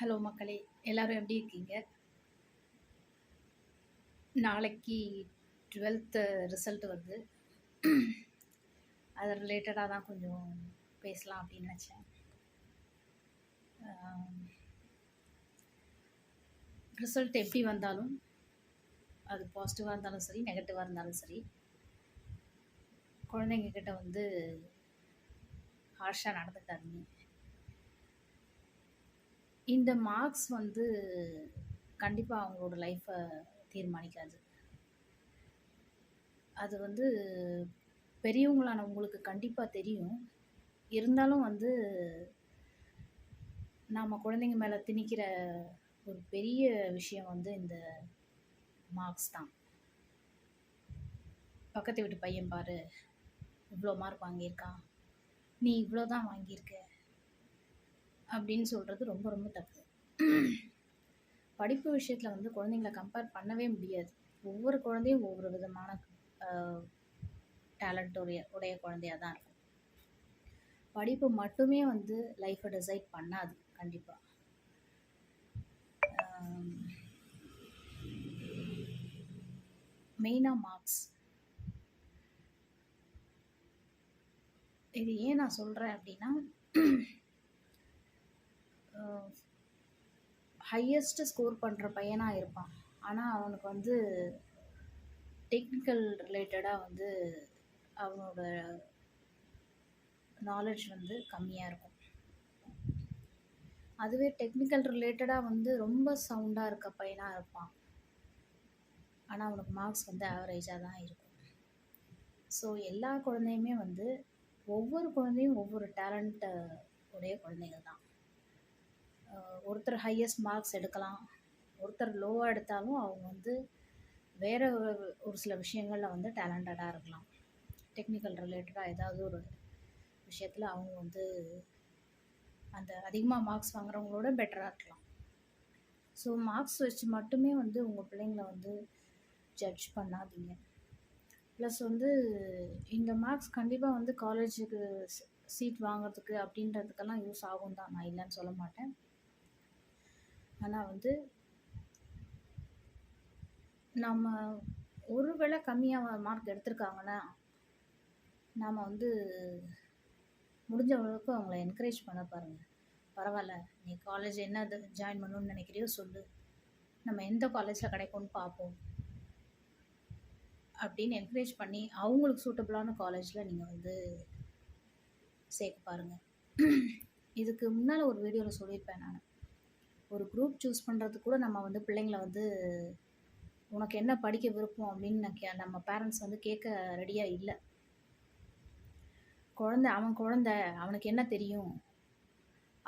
Hello மக்களே, எல்லாரும் எப்படி இருக்கீங்க? நாளைக்கு 12th ரிசல்ட் வருது. அது ரிலேட்டடாக தான் கொஞ்சம் பேசலாம் அப்படின்னு நினச்சேன். ரிசல்ட் எப்படி வந்தாலும், அது பாசிட்டிவாக இருந்தாலும் சரி, நெகட்டிவாக இருந்தாலும் சரி, குழந்தைங்க கிட்ட வந்து ஹார்ஷாக நடந்துக்காதீங்க. இந்த மார்க்ஸ் வந்து கண்டிப்பாக அவங்களோட லைஃப்பை தீர்மானிக்காது. அது வந்து பெரியவங்களான உங்களுக்கு கண்டிப்பாக தெரியும். இருந்தாலும் வந்து நாம் குழந்தைங்க மேலே திணிக்கிற ஒரு பெரிய விஷயம் வந்து இந்த மார்க்ஸ் தான். பக்கத்து வீட்டு பையன் பாரு, இவ்வளோ மார்க் வாங்கியிருக்கான், நீ இவ்வளோ தான் வாங்கியிருக்க அப்படின்னு சொல்கிறது ரொம்ப ரொம்ப தப்பு. படிப்பு விஷயத்தில் வந்து குழந்தைங்கள கம்பேர் பண்ணவே முடியாது. ஒவ்வொரு குழந்தையும் ஒவ்வொரு விதமான டேலண்ட் உடைய குழந்தையாக தான் இருக்கும். படிப்பு மட்டுமே வந்து லைஃப்பை டிசைட் பண்ணாது. கண்டிப்பாக மெயினாக மார்க்ஸ். இது ஏன் நான் சொல்கிறேன் அப்படின்னா, ஹையஸ்ட்டு ஸ்கோர் பண்ணுற பையனாக இருப்பான், ஆனால் அவனுக்கு வந்து டெக்னிக்கல் ரிலேட்டடாக வந்து அவனோட நாலேஜ் வந்து கம்மியாக இருக்கும். அதுவே டெக்னிக்கல் ரிலேட்டடாக வந்து ரொம்ப சவுண்டாக இருக்க பையனாக இருப்பான், ஆனால் அவனுக்கு மார்க்ஸ் வந்து ஆவரேஜாக தான் இருக்கும். ஸோ எல்லா குழந்தையுமே வந்து ஒவ்வொரு குழந்தையும் ஒவ்வொரு டேலண்ட்டை உடைய குழந்தைகள் தான். ஒருத்தர் ஹையஸ்ட் மார்க்ஸ் எடுக்கலாம், ஒருத்தர் லோவாக எடுத்தாலும் அவங்க வந்து வேறு ஒரு சில விஷயங்களில் வந்து டேலண்டடாக இருக்கலாம். டெக்னிக்கல் ரிலேட்டடாக ஏதாவது ஒரு விஷயத்தில் அவங்க வந்து அந்த அதிகமாக மார்க்ஸ் வாங்குறவங்களோட பெட்டராக இருக்கலாம். ஸோ மார்க்ஸ் வச்சு மட்டுமே வந்து உங்கள் பிள்ளைங்களை வந்து ஜட்ஜ் பண்ணாதீங்க. ப்ளஸ் வந்து இந்த மார்க்ஸ் கண்டிப்பாக வந்து காலேஜுக்கு சீட் வாங்கிறதுக்கு அப்படின்றதுக்கெல்லாம் யூஸ் ஆகும் தான், நான் இல்லைன்னு சொல்ல மாட்டேன். ஆனால் வந்து நம்ம ஒருவேளை கம்மியாக மார்க் எடுத்திருக்காங்கன்னா நாம் வந்து முடிஞ்ச அளவுக்கு அவங்கள என்கரேஜ் பண்ண பாருங்கள். பரவாயில்ல, நீ காலேஜ் என்ன ஜாயின் பண்ணணும்னு நினைக்கிறியோ சொல்லு, நம்ம எந்த காலேஜில் கிடைக்கும்னு பார்ப்போம் அப்படின்னு என்கரேஜ் பண்ணி அவங்களுக்கு சூட்டபுளான காலேஜில் நீங்கள் வந்து சேர்க்க பாருங்கள். இதுக்கு முன்னால் ஒரு வீடியோவில் சொல்லியிருப்பேன் நான், ஒரு குரூப் சூஸ் பண்ணுறதுக்கு கூட நம்ம வந்து பிள்ளைங்கள வந்து உனக்கு என்ன படிக்க விருப்பம் அப்படின்னு நம்ம பேரண்ட்ஸ் வந்து கேட்க ரெடியாக இல்லை. அவன் குழந்தை, அவனுக்கு என்ன தெரியும்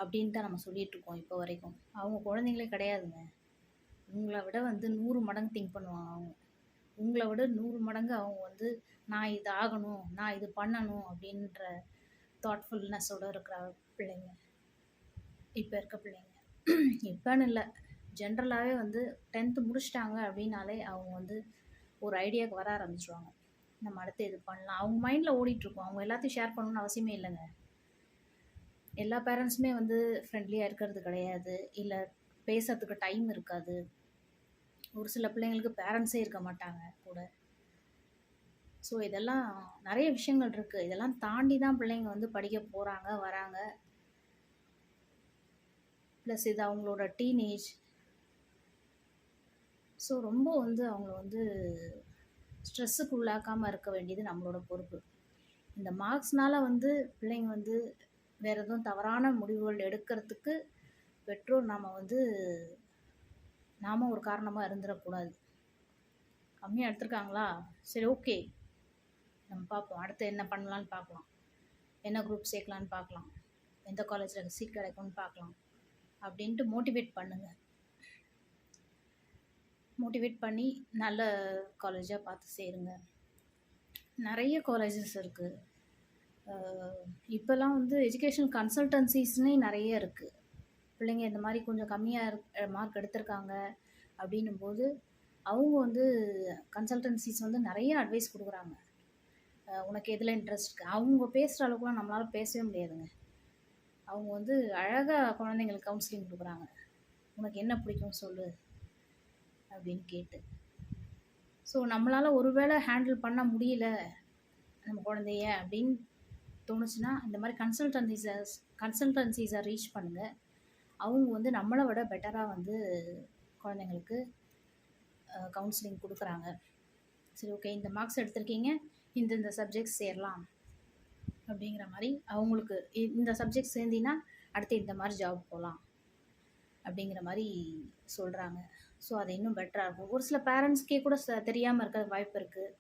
அப்படின்னு தான் நம்ம சொல்லிகிட்ருக்கோம் இப்போ வரைக்கும். அவங்க குழந்தைங்களே கிடையாதுங்க. உங்களை விட வந்து 100 மடங்கு திங்க் பண்ணுவாங்க. அவங்க உங்களை விட 100 மடங்கு அவங்க வந்து நான் இது ஆகணும், நான் இது பண்ணணும் அப்படின்ற தாட்ஃபுல்னஸோடு இருக்கிற பிள்ளைங்க இப்போ இருக்க பிள்ளைங்க. இப்போன்னு இல்லை, ஜென்ரலாகவே வந்து 10th முடிச்சிட்டாங்க அப்படின்னாலே அவங்க வந்து ஒரு ஐடியாவுக்கு வர ஆரம்பிச்சிடுவாங்க, நம்ம அடுத்து இது பண்ணலாம். அவங்க மைண்டில் ஓடிட்டுருக்கோம். அவங்க எல்லாத்தையும் ஷேர் பண்ணணும்னு அவசியமே இல்லைங்க. எல்லா பேரண்ட்ஸுமே வந்து ஃப்ரெண்ட்லியாக இருக்கிறது கிடையாது, இல்லை பேசுறதுக்கு டைம் இருக்காது. ஒரு சில பிள்ளைங்களுக்கு பேரண்ட்ஸே இருக்க மாட்டாங்க கூட. ஸோ இதெல்லாம் நிறைய விஷயங்கள் இருக்குது. இதெல்லாம் தாண்டி தான் பிள்ளைங்க வந்து படிக்க போகிறாங்க, வராங்க. ப்ளஸ் இது அவங்களோட டீனேஜ். ஸோ ரொம்ப வந்து அவங்கள வந்து ஸ்ட்ரெஸ்ஸுக்கு உள்ளாக்காமல் இருக்க வேண்டியது நம்மளோட பொறுப்பு. இந்த மார்க்ஸ்னால் வந்து பிள்ளைங்க வந்து வேறு எதுவும் தவறான முடிவுகள் எடுக்கிறதுக்கு பெற்றோர் நாம் ஒரு காரணமாக இருந்துடக்கூடாது. கம்மியாக எடுத்திருக்காங்களா, சரி ஓகே, நம்ம பார்ப்போம், அடுத்து என்ன பண்ணலான்னு பார்க்கலாம், என்ன குரூப் சேர்க்கலான்னு பார்க்கலாம், எந்த காலேஜில் சீட் கிடைக்கும்னு பார்க்கலாம் அப்படின்ட்டு மோட்டிவேட் பண்ணுங்கள். மோட்டிவேட் பண்ணி நல்ல காலேஜாக பார்த்து சேருங்க. நிறைய காலேஜஸ் இருக்குது. இப்போல்லாம் வந்து எஜுகேஷன் கன்சல்டன்சிஸ்னே நிறைய இருக்குது. பிள்ளைங்க இந்த மாதிரி கொஞ்சம் கம்மியாக மார்க் எடுத்திருக்காங்க அப்படின்னும் போது அவங்க வந்து கன்சல்டன்சிஸ் வந்து நிறைய அட்வைஸ் கொடுக்குறாங்க. உனக்கு எதில் இன்ட்ரெஸ்ட் இருக்குது, அவங்க பேசுகிற அளவுக்குலாம் நம்மளால் பேசவே முடியாதுங்க. அவங்க வந்து அழகாக குழந்தைங்களுக்கு கவுன்சிலிங் கொடுக்குறாங்க. உனக்கு என்ன பிடிக்கும் சொல்லு அப்படின்னு கேட்டு. ஸோ நம்மளால் ஒரு வேளை ஹேண்டில் பண்ண முடியல நம்ம குழந்தைய அப்படின்னு தோணுச்சுன்னா, இந்த மாதிரி கன்சல்டன்சிஸை ரீச் பண்ணுங்கள். அவங்க வந்து நம்மளை விட பெட்டராக வந்து குழந்தைங்களுக்கு கவுன்சிலிங் கொடுக்குறாங்க. சரி, ஓகே, இந்த மார்க்ஸ் எடுத்திருக்கீங்க, இந்த சப்ஜெக்ட்ஸ் சேரலாம் அப்படிங்கிற மாதிரி அவங்களுக்கு இந்த சப்ஜெக்ட் சேர்ந்தினா அடுத்து இந்த மாதிரி ஜாப் போகலாம் அப்படிங்கிற மாதிரி சொல்கிறாங்க. ஸோ அது இன்னும் பெட்டராக இருக்கும். ஒரு சில பேரண்ட்ஸ்க்கே கூட தெரியாமல் இருக்க வாய்ப்பு இருக்குது.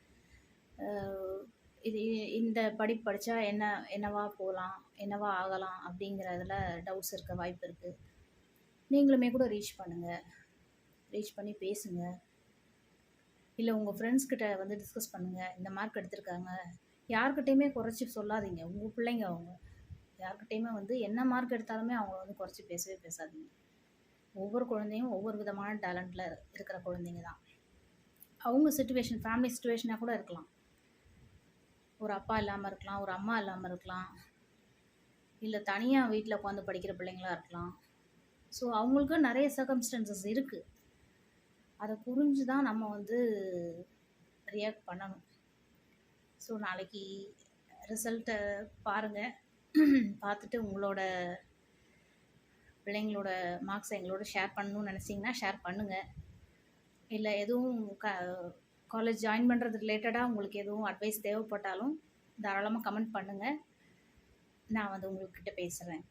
இது இந்த படிப்பு படித்தா என்னவா போகலாம், என்னவா ஆகலாம் அப்படிங்கிறதுல டவுட்ஸ் இருக்க வாய்ப்பு இருக்குது. நீங்களுமே கூட ரீச் பண்ணுங்கள், ரீச் பண்ணி பேசுங்க. இல்லை உங்கள் ஃப்ரெண்ட்ஸ்கிட்ட வந்து டிஸ்கஸ் பண்ணுங்கள். இந்த மார்க் எடுத்திருக்காங்க, யார்கிட்டையுமே குறைச்சி சொல்லாதீங்க. உங்கள் பிள்ளைங்க அவங்க, யார்கிட்டையுமே வந்து என்ன மார்க் எடுத்தாலுமே அவங்கள வந்து குறைச்சி பேசவே பேசாதீங்க. ஒவ்வொரு குழந்தையும் ஒவ்வொரு விதமான டேலண்ட்டில் இருக்கிற குழந்தைங்க தான். அவங்க சிச்சுவேஷன், ஃபேமிலி சிச்சுவேஷனாக கூட இருக்கலாம். ஒரு அப்பா இல்லாமல் இருக்கலாம், ஒரு அம்மா இல்லாமல் இருக்கலாம், இல்லை தனியாக வீட்டில் உட்காந்து படிக்கிற பிள்ளைங்களா இருக்கலாம். ஸோ அவங்களுக்கு நிறைய சர்க்கம்ஸ்டன்சஸ் இருக்குது. அதை புரிஞ்சு தான் நம்ம வந்து ரியாக்ட் பண்ணணும். ஸோ நாளைக்கு ரிசல்ட்டை பாருங்கள். பார்த்துட்டு உங்களோட பிள்ளைங்களோட மார்க்ஸை எங்களோட ஷேர் பண்ணணும்னு நினச்சிங்கன்னா ஷேர் பண்ணுங்கள். இல்லை எதுவும் காலேஜ் ஜாயின் பண்ணுறது ரிலேட்டடாக உங்களுக்கு எதுவும் அட்வைஸ் தேவைப்பட்டாலும் தாராளமாக கமெண்ட் பண்ணுங்கள். நான் வந்து உங்கள்கிட்ட பேசுகிறேன்.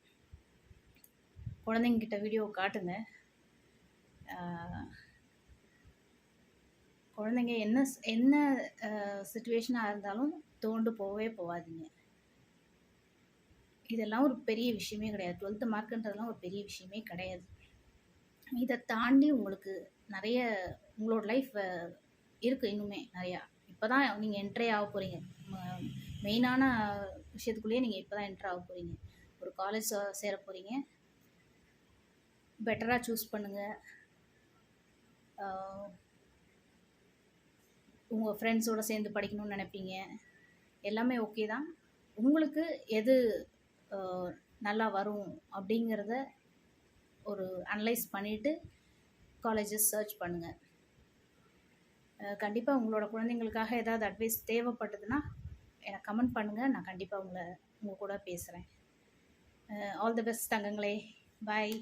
குழந்தைங்கிட்ட வீடியோ காட்டுங்க. குழந்தைங்க என்ன சிச்சுவேஷனாக இருந்தாலும் தோண்டு போகவே போகாதீங்க. இதெல்லாம் ஒரு பெரிய விஷயமே கிடையாது. 12th மார்க்குன்றதெல்லாம் ஒரு பெரிய விஷயமே கிடையாது. இதை தாண்டி உங்களுக்கு நிறைய உங்களோட லைஃப் இருக்குது, இன்னுமே நிறையா. இப்போ தான் நீங்கள் என்ட்ரே ஆக போகிறீங்க. மெயினான விஷயத்துக்குள்ளேயே நீங்கள் இப்போ தான் என்ட்ரு ஆக போகிறீங்க. ஒரு காலேஜ் சேர போகிறீங்க. பெட்டராக சூஸ் பண்ணுங்கள். உங்கள் ஃப்ரெண்ட்ஸோடு சேர்ந்து படிக்கணும்னு நினைப்பீங்க. எல்லாமே ஓகே தான். உங்களுக்கு எது நல்லா வரும் அப்படிங்கிறத ஒரு அனலைஸ் பண்ணிவிட்டு காலேஜஸ் சர்ச் பண்ணுங்கள். கண்டிப்பாக உங்களோட குழந்தைங்களுக்காக ஏதாவது அட்வைஸ் தேவைப்பட்டதுன்னா எனக்கு கமெண்ட் பண்ணுங்கள். நான் கண்டிப்பாக உங்கள் கூட பேசுகிறேன். ஆல் தி பெஸ்ட் தங்கங்களே. பாய்.